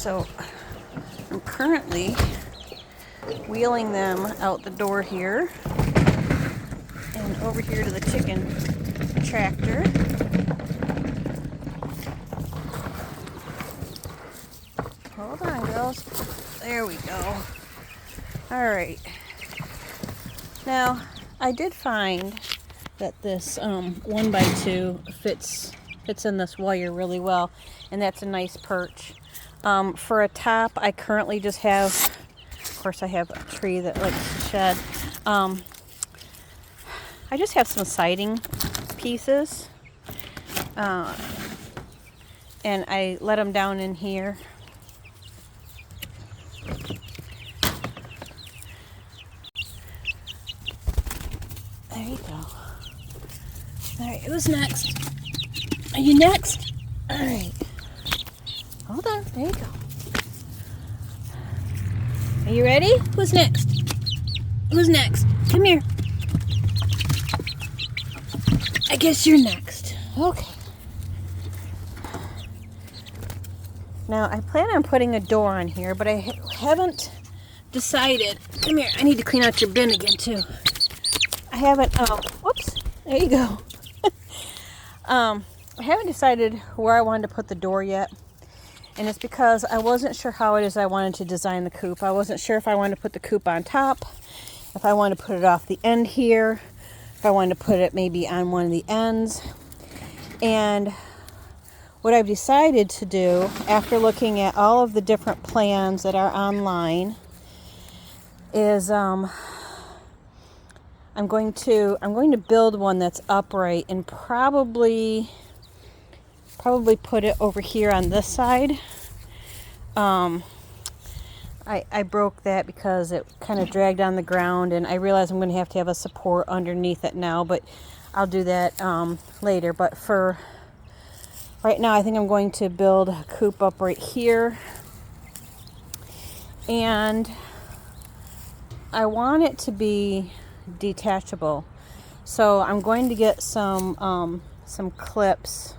So I'm currently wheeling them out the door here and over here to the chicken tractor. Hold on, girls. There we go. All right. Now, I did find that this 1x2 fits in this wire really well, and that's a nice perch. For a top, I currently just have, of course I have a tree that likes to shed. I just have some siding pieces, and I let them down in here. There you go. Alright, who's next? Are you next? Alright. Hold on, there you go. Are you ready? Who's next? Who's next? Come here. I guess you're next. Okay. Now, I plan on putting a door on here, but I haven't decided. Come here, I need to clean out your bin again, too. I haven't, whoops, there you go. I haven't decided where I wanted to put the door yet. And it's because I wasn't sure how it is I wanted to design the coop. I wasn't sure if I wanted to put the coop on top, if I wanted to put it off the end here, if I wanted to put it maybe on one of the ends. And what I've decided to do, after looking at all of the different plans that are online, is I'm going to build one that's upright and probably put it over here on this side. I broke that because it kind of dragged on the ground, and I realize I'm going to have a support underneath it now, but I'll do that later. But for right now, I think I'm going to build a coop up right here, and I want it to be detachable. So I'm going to get some clips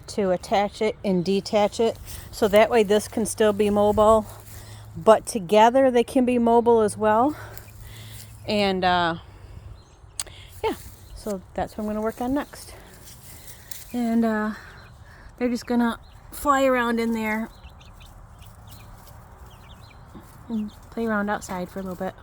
to attach it and detach it, so that way this can still be mobile, but together they can be mobile as well. And yeah, so that's what I'm going to work on next. And they're just gonna fly around in there and play around outside for a little bit.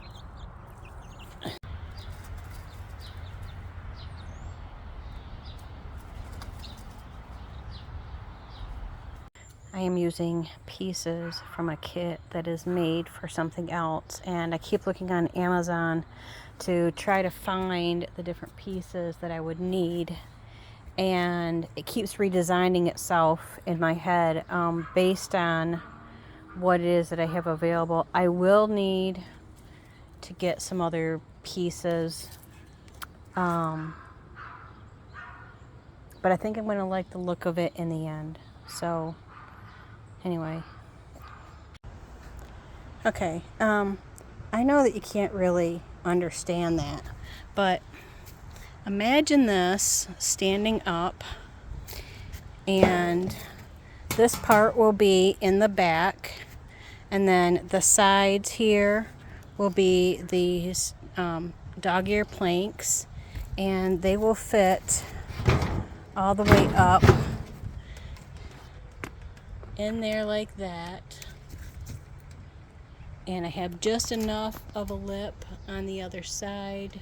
I am using pieces from a kit that is made for something else, and I keep looking on Amazon to try to find the different pieces that I would need, and it keeps redesigning itself in my head based on what it is that I have available. I will need to get some other pieces, but I think I'm going to like the look of it in the end. So anyway, okay, I know that you can't really understand that, but imagine this standing up, and this part will be in the back, and then the sides here will be these dog ear planks, and they will fit all the way up in there like that. And I have just enough of a lip on the other side.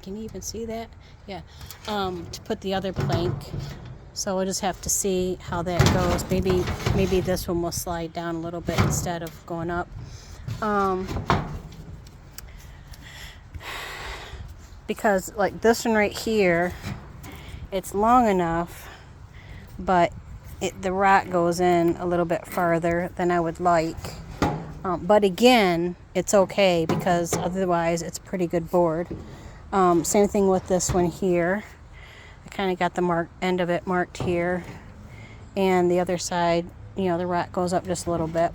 Can you even see that? Yeah. To put the other plank. So we'll just have to see how that goes. Maybe this one will slide down a little bit instead of going up. Because like this one right here, it's long enough, but the rot goes in a little bit farther than I would like. But again, it's okay because otherwise it's pretty good board. Same thing with this one here. I kind of got the end of it marked here, and the other side, you know, the rot goes up just a little bit.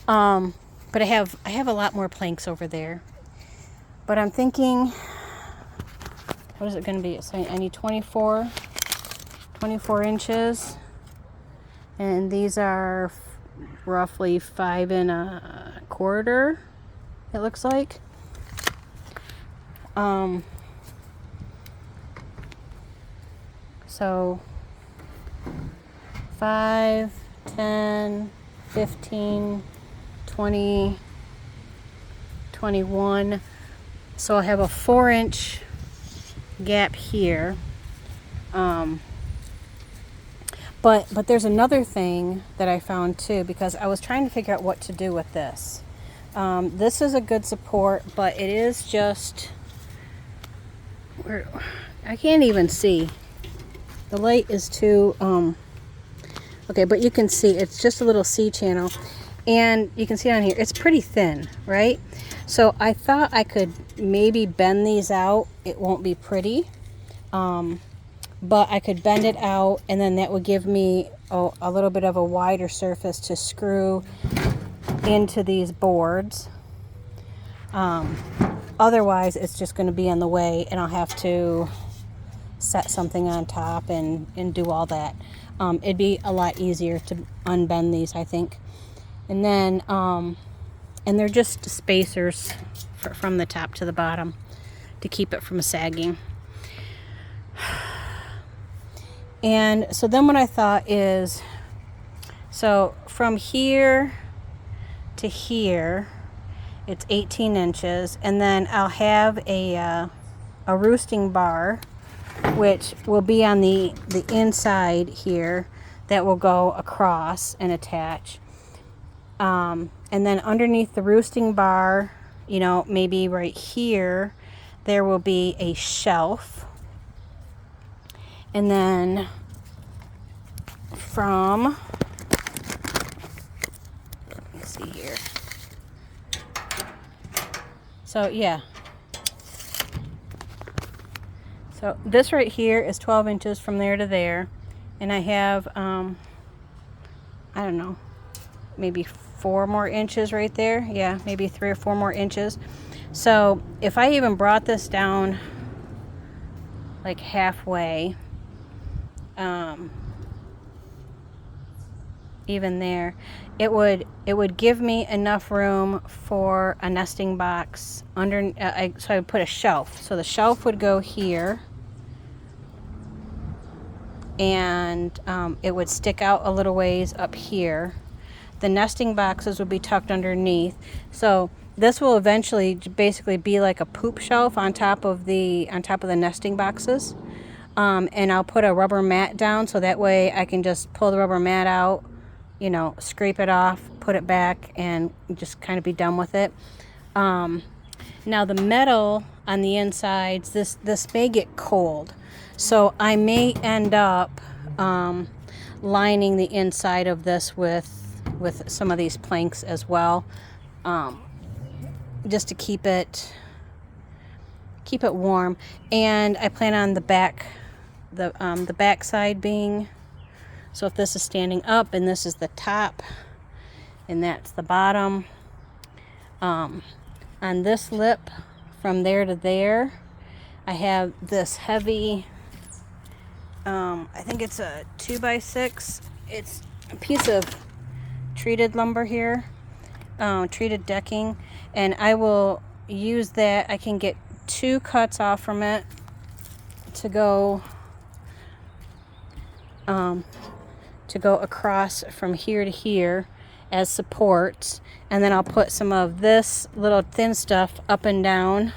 But I have a lot more planks over there. But I'm thinking, what is it going to be? So I need 24 inches, and these are roughly 5 1/4, it looks like. So 5, 10, 15, 20, 21. So I have a 4-inch gap here. But there's another thing that I found too, because I was trying to figure out what to do with this. This is a good support, but it is just, I can't even see. The light is too, okay, but you can see it's just a little C channel. And you can see on here, it's pretty thin, right? So I thought I could maybe bend these out. It won't be pretty. But I could bend it out, and then that would give me a little bit of a wider surface to screw into these boards. Otherwise, it's just going to be in the way, and I'll have to set something on top and do all that. It'd be a lot easier to unbend these, I think. And then, and they're just spacers from the top to the bottom to keep it from sagging. And so then what I thought is, so from here to here, it's 18 inches. And then I'll have a roosting bar, which will be on the inside here, that will go across and attach. And then underneath the roosting bar, you know, maybe right here, there will be a shelf. And then from, let me see here. So yeah. So this right here is 12 inches from there to there. And I have, I don't know, maybe 4 more inches right there. Yeah, maybe 3 or 4 more inches. So if I even brought this down like halfway, even there, it would give me enough room for a nesting box under. So I would put a shelf. So the shelf would go here, and it would stick out a little ways up here. The nesting boxes would be tucked underneath. So this will eventually basically be like a poop shelf on top of the nesting boxes. And I'll put a rubber mat down, so that way I can just pull the rubber mat out, you know, scrape it off, put it back, and just kind of be done with it. Now the metal on the insides, this may get cold, so I may end up lining the inside of this with some of these planks as well, just to keep it warm. And I plan on the back side being, so if this is standing up and this is the top and that's the bottom, on this lip from there to there, I have this heavy, I think it's a 2x6. It's a piece of treated lumber here, treated decking, and I will use that. I can get 2 cuts off from it to go across from here to here as supports, and then I'll put some of this little thin stuff up and down,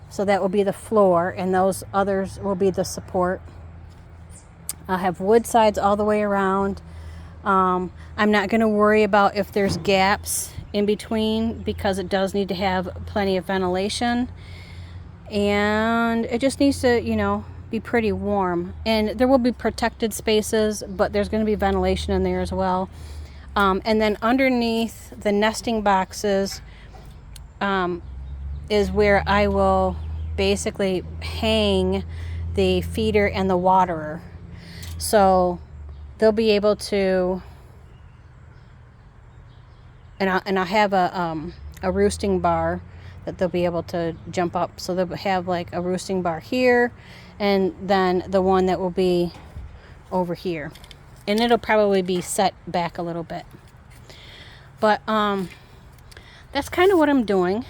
so that will be the floor, and those others will be the support. I'll have wood sides all the way around. I'm not going to worry about if there's gaps in between, because it does need to have plenty of ventilation, and it just needs to, you know, be pretty warm. And there will be protected spaces, but there's going to be ventilation in there as well. And then underneath the nesting boxes is where I will basically hang the feeder and the waterer. So they'll be able to, and I'll have a roosting bar that they'll be able to jump up. So they'll have like a roosting bar here, and then the one that will be over here. and it'll probably be set back a little bit. But that's kind of what I'm doing.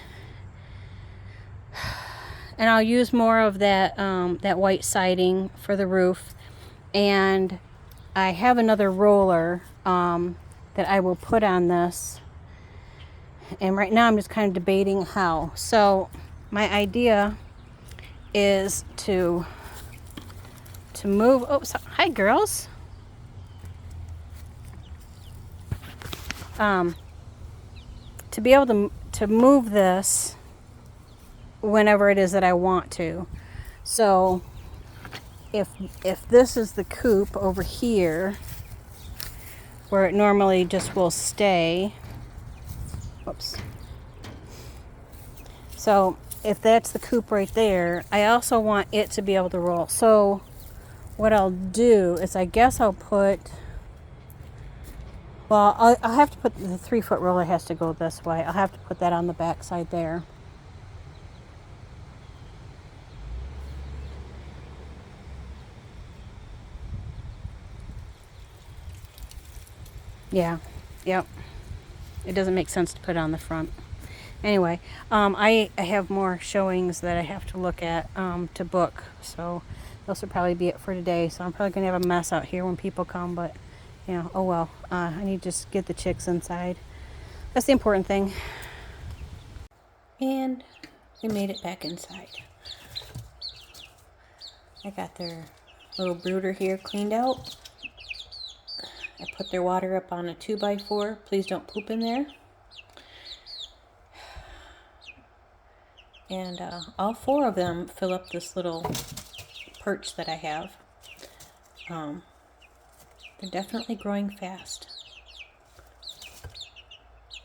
And I'll use more of that that white siding for the roof. And I have another roller that I will put on this. And right now I'm just kind of debating how. So my idea is to move. Oh, so, hi girls. To be able to move this whenever it is that I want to. So if this is the coop over here where it normally just will stay. Whoops. So if that's the coop right there, I also want it to be able to roll. So what I'll do is I guess I'll put, well, I'll have to put the 3-foot roller has to go this way. I'll have to put that on the back side there. Yeah, yep. It doesn't make sense to put it on the front. Anyway, I have more showings that I have to look at to book. So this will probably be it for today. So I'm probably going to have a mess out here when people come. But, you know, oh well. I need to just get the chicks inside. That's the important thing. And we made it back inside. I got their little brooder here cleaned out. I put their water up on a 2x4. Please don't poop in there. And all 4 of them fill up this little perch that I have. They're definitely growing fast.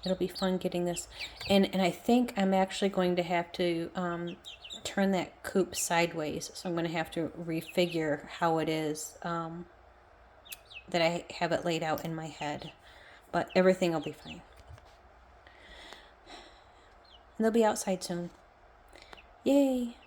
It'll be fun getting this. And I think I'm actually going to have to turn that coop sideways. So I'm going to have to refigure how it is that I have it laid out in my head. But everything will be fine. And they'll be outside soon. Yay!